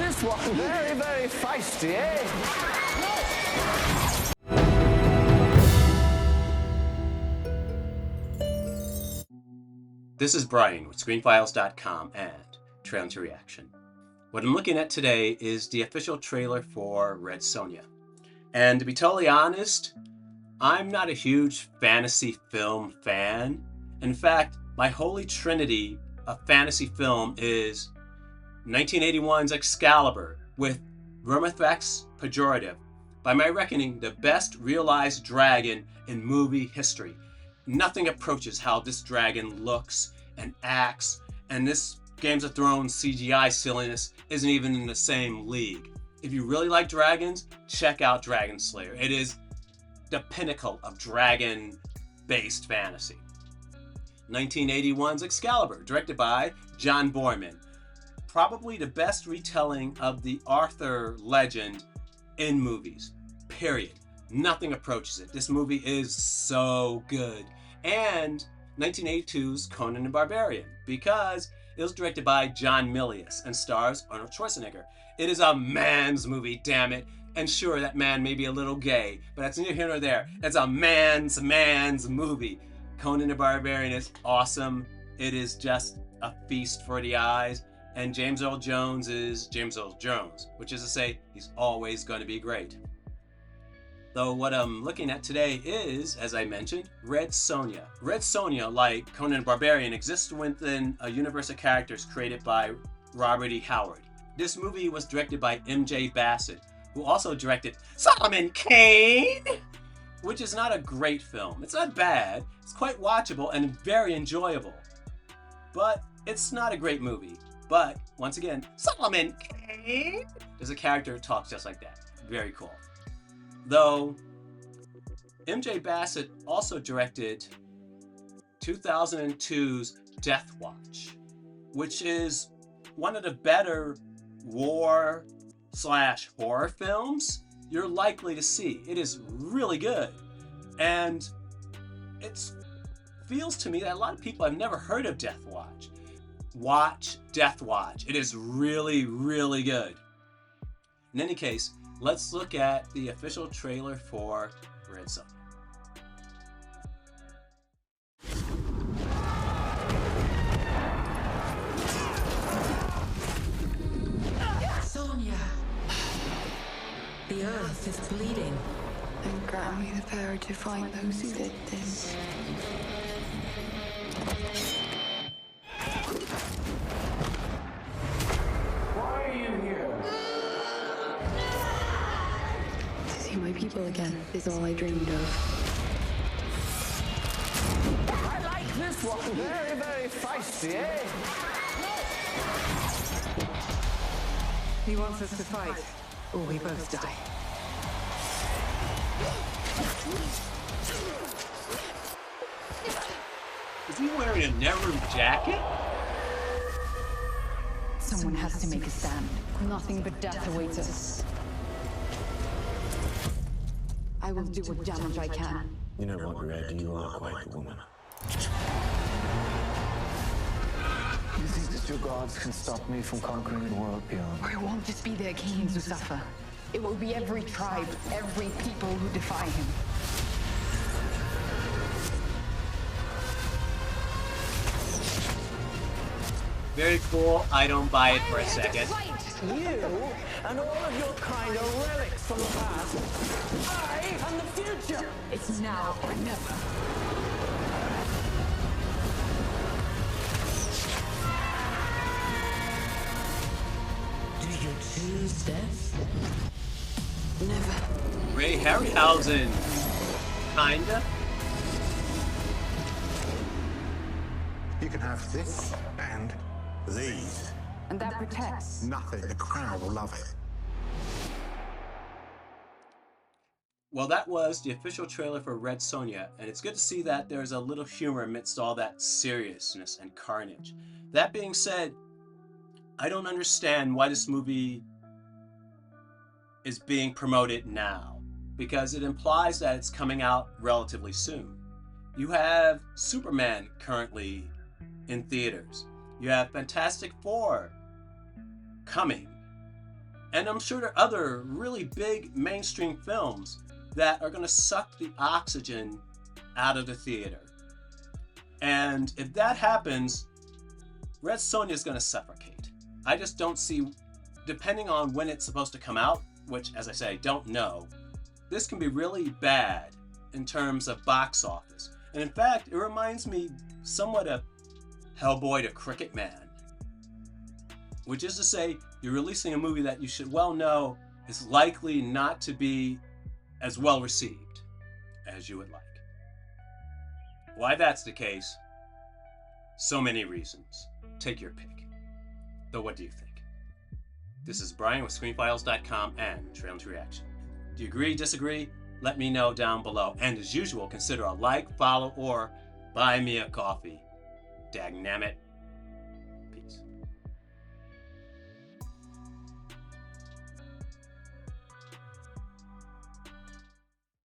this one. Very, very feisty, eh? This is Brian with ScreenFiles.com and Trailer to Reaction. What I'm looking at today is the official trailer for Red Sonja. And to be totally honest, I'm not a huge fantasy film fan. In fact, my holy trinity of fantasy film is 1981's Excalibur with Vermithrax Pejorative, by my reckoning the best realized dragon in movie history. Nothing approaches how this dragon looks and acts, and this Games of Thrones CGI silliness isn't even in the same league. If you really like dragons, check out Dragon Slayer. It is the pinnacle of dragon-based fantasy. 1981's Excalibur, directed by John Boorman. Probably the best retelling of the Arthur legend in movies, period. Nothing approaches it. This movie is so good. And 1982's Conan the Barbarian, because it was directed by John Milius and stars Arnold Schwarzenegger. It is a man's movie, damn it. And sure, that man may be a little gay, but that's neither here nor there. It's a man's movie. Conan the Barbarian is awesome. It is just a feast for the eyes. And James Earl Jones is James Earl Jones, which is to say, he's always going to be great. Though what I'm looking at today is, as I mentioned, Red Sonja. Red Sonja, like Conan the Barbarian, exists within a universe of characters created by Robert E. Howard. This movie was directed by M.J. Bassett, who also directed Solomon Kane, which is not a great film. It's not bad, it's quite watchable and very enjoyable. But it's not a great movie. But, once again, Solomon Kane! There's a character who talks just like that. Very cool. Though, M.J. Bassett also directed 2002's Death Watch, which is one of the better war/horror films you're likely to see. It is really good. And it feels to me that a lot of people have never heard of Death Watch. Watch Death Watch. It is really, really good. In any case, let's look at the official trailer for Red Sonja. Sonja, the earth is bleeding. And grant me the power to find those who did this. Why are you here? To see my people again is all I dreamed of. I like this one. Very, very feisty, eh? He wants us to fight, or we both die. Is he wearing a Nehru jacket? Someone has to make a stand. Nothing but death awaits us. I will do what damage I can. You know what, Red? You are quite the woman. You think that your gods can stop me from conquering the world beyond? It won't just be the Achaeans who suffer. It will be every tribe, every people who defy him. Very cool. I don't buy it for a second. You and all of your kind are relics from the past. I am the future. It's now or never. Do you choose death? Never. Ray Harryhausen. Kinda. You can have this and these. And that protects. Nothing. The crowd will love it. Well, that was the official trailer for Red Sonja, and it's good to see that there's a little humor amidst all that seriousness and carnage. That being said, I don't understand why this movie is being promoted now, because it implies that it's coming out relatively soon. You have Superman currently in theaters. You have Fantastic Four coming. And I'm sure there are other really big mainstream films that are going to suck the oxygen out of the theater. And if that happens, Red Sonja is going to suffocate. I just don't see, depending on when it's supposed to come out, which, as I say, don't know, this can be really bad in terms of box office. And in fact, it reminds me somewhat of Hellboy the Cricket Man, which is to say, you're releasing a movie that you should well know is likely not to be as well received as you would like. Why that's the case? So many reasons. Take your pick. Though what do you think? This is Brian with ScreenFiles.com and Trailer to Reaction. Do you agree, disagree? Let me know down below. And as usual, consider a like, follow, or buy me a coffee. Dagnammit.